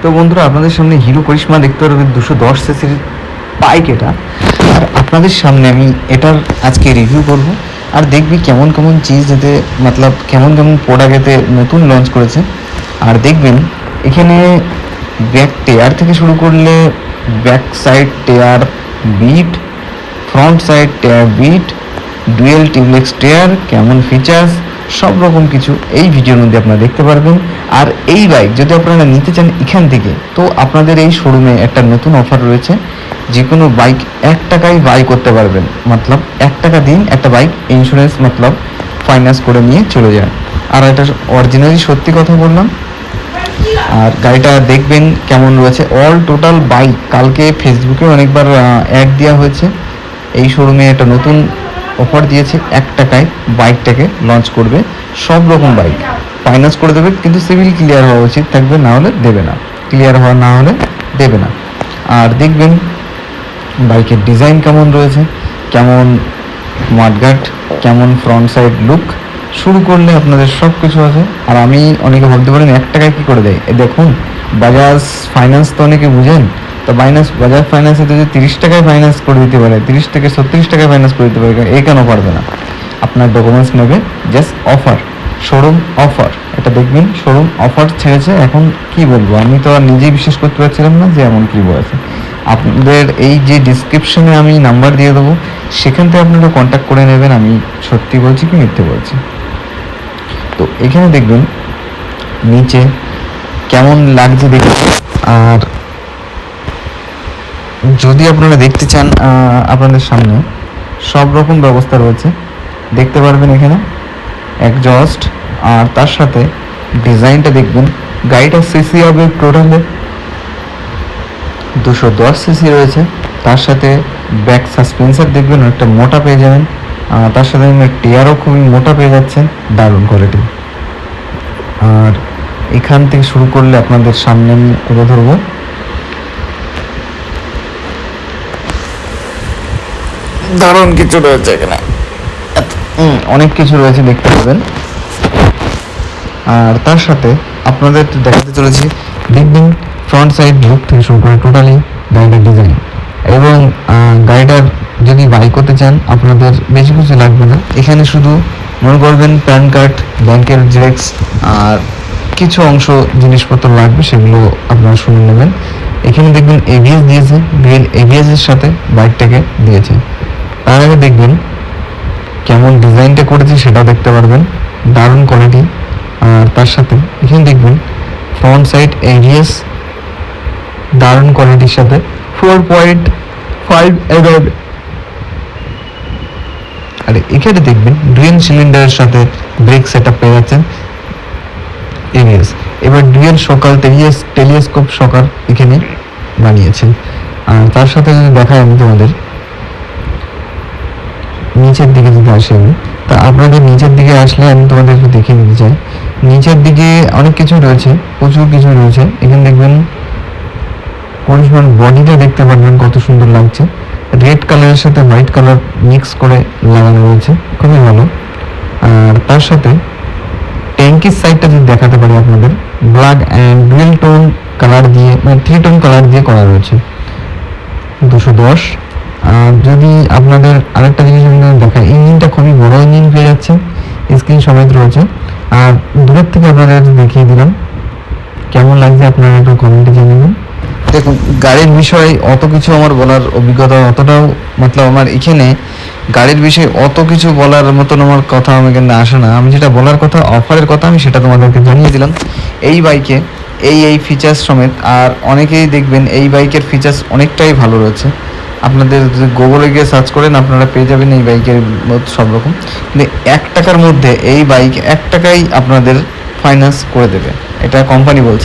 তো বন্ধুরা, আপনাদের সামনে হিরো করিশ্মা দেখতে পারবেন 210 সিসির বাইক এটা। আর আপনাদের সামনে আমি এটার আজকে রিভিউ করব আর দেখবি কেমন কেমন চিজ এতে মতলব কেমন কেমন প্রোডাক্ট এতে নতুন লঞ্চ করেছে। আর দেখবেন এখানে ব্যাক টায়ার থেকে শুরু করলে back side tyre bit, front side tyre bit, dual tubeless tyre, কেমন ফিচার্স, সব রকম কিছু এই ভিডিওর মধ্যে আপনারা দেখতে পারবেন। আর এই বাইক যদি আপনারা নিতে চান এখান থেকে, তো আপনাদের এই শোরুমে একটা নতুন অফার রয়েছে। যে কোনো বাইক 1 টাকায় বাই করতে পারবেন, মতলব 1 টাকা দিন একটা বাইক ইন্স্যুরেন্স মতলব ফাইন্যান্স করে নিয়ে চলে যান। আর এটা অরিজিনালি সত্যি কথা বললাম। আর গাড়িটা দেখবেন কেমন রয়েছে। অল টোটাল বাইক কালকে ফেসবুকে অনেকবার অ্যাড দেওয়া হয়েছে। এই শোরুমে একটা নতুন অফার দিয়েছে, 1 টাকায় বাইকটাকে লঞ্চ করবে। সব রকম বাইক ফাইন্যান্স করে দেবে, কিন্তু সিভিল ক্লিয়ার হওয়া উচিত থাকবে, না হলে দেবে না। ক্লিয়ার হওয়া না হলে দেবে না। আর দেখবেন বাইকের ডিজাইন কেমন রয়েছে, কেমন মাডগার্ড, কেমন ফ্রন্ট সাইড লুক, শুরু করলে আপনাদের সব কিছু আছে। আর আমি অনেকে ভাবতে পারেন 1 টাকায় কী করে দেয়, দেখুন বাজাজ ফাইন্যান্স তো অনেকে বুঝেন, তো বাজাজ ফাইন্যান্সে যদি 30 টাকায় ফাইন্যান্স করে দিতে পারে, 30 থেকে 36 টাকায় ফাইন্যান্স করে দিতে পারে, এ কেন পারবে না? আপনার ডকুমেন্টস নেবে, জাস্ট অফার, শোরুম অফার। এটা দেখবেন শোরুম অফার ছেড়েছে। এখন কি বলবো, আমি তো আর নিজেই বিশ্বাস করতে পারছিলাম না যে এমন কী বলেছে। আপনাদের এই যে ডিসক্রিপশনে আমি নাম্বার দিয়ে দেবো, সেখান থেকে আপনারা কন্ট্যাক্ট করে নেবেন। আমি সত্যি বলছি কি মিথ্যে বলছি। তো এখানে দেখবেন নিচে কেমন লাগছে দেখুন। আর যদি আপনারা দেখতে চান, আপনাদের সামনে সব রকম ব্যবস্থা রয়েছে, দেখতে পারবেন এখানে একজস্ট। আর তার সাথে ডিজাইনটা দেখবেন। গাড়িটা সিসি হবে টোটালে 210 সিসি রয়েছে। তার সাথে ব্যাক সাসপেন্সার দেখবেন একটা মোটা পেয়ে যাবেন। তার সাথে টায়ারও খুবই মোটা পেয়ে যাচ্ছেন, দারুণ কোয়ালিটি। আর এখান থেকে শুরু করলে আপনাদের সামনে আমি তুলে ধরবো। দারুণ কিছু রয়েছে এখানে, অনেক কিছু রয়েছে, দেখতে পাবেন। আর তার সাথে আপনাদের দেখাতে চলেছি, দেখবেন ফ্রন্ট সাইড লুক থেকে শুরু করে টোটালি গাড়িটার ডিজাইন। এবং গাড়িটার যদি বাই করতে চান আপনাদের বেশি কিছু লাগবে না। এখানে শুধু মনে করবেন প্যান কার্ড, ব্যাংকের জেরক্স আর কিছু অংশ জিনিসপত্র লাগবে, সেগুলো আপনারা শুনে নেবেন। এখানে দেখবেন এবিএস দিয়েছে, ডুয়েল এবিএসের সাথে বাইকটাকে দিয়েছে। তার আগে দেখবেন কেমন ডিজাইনটা করেছে সেটাও দেখতে পারবেন, দারুণ কোয়ালিটি। আর তার সাথে এখানে দেখবেন ফ্রন্ট সাইড এবিএস দারুণ কোয়ালিটির সাথে 4.5 mm। আর এখানে দেখবেন ডুয়েল সিলিন্ডারের সাথে ব্রেক সেট আপ পেয়ে যাচ্ছেন এবিএস। এবার ডুয়েল সকাল টেলিস্কোপ সকার এখানে বানিয়েছেন। আর তার সাথে যদি দেখাই আমি তোমাদের নিচের দিকে যদি আসি আমি, তা আপনাদের নিচের দিকে আসলে আমি তোমাদের একটু দেখিয়ে দিতে চাই। নিচের দিকে অনেক কিছু রয়েছে, প্রচুর কিছু রয়েছে। এখানে দেখবেন করিশ্মার বডিটা দেখতে পারবেন কত সুন্দর লাগছে, রেড কালারের সাথে হোয়াইট কালার মিক্স করে লাগানো রয়েছে, খুবই ভালো। আর তার সাথে ট্যাঙ্কির সাইডটা যদি দেখাতে পারি আপনাদের, black and dual tone colour দিয়ে, মানে 3 টোন কালার দিয়ে করা রয়েছে 210। আর যদি আপনাদের আরেকটা জিনিস দেখায়, ইঞ্জিনটা খুবই বড় ইঞ্জিন পেয়ে যাচ্ছে, স্ক্রিন সমেত রয়েছে। আর দূরের থেকে আপনাদের দেখিয়ে দিলাম, কেমন লাগছে আপনারা একটু কমেন্টে জানাবেন। দেখুন গাড়ির বিষয়ে অত কিছু আমার বলার অভিজ্ঞতা অতটাও, মতলব আমার এখানে গাড়ির বিষয়ে অত কিছু বলার মতন আমার কথা আমি কিন্তু আসে না। আমি যেটা বলার কথা, অফারের কথা, আমি সেটা তোমাদেরকে জানিয়ে দিলাম। এই বাইকে এই ফিচার্স সমেত। আর অনেকেই দেখবেন এই বাইকের ফিচার্স অনেকটাই ভালো রয়েছে। আপনাদের গুগলে গিয়ে সার্চ করেন, আপনারা পেয়ে যাবেন এই বাইকের সব রকম। কিন্তু 1 টাকার মধ্যে এই বাইক 1 টাকায় আপনাদের ফাইন্যান্স করে দেবে, এটা কোম্পানি বলছে।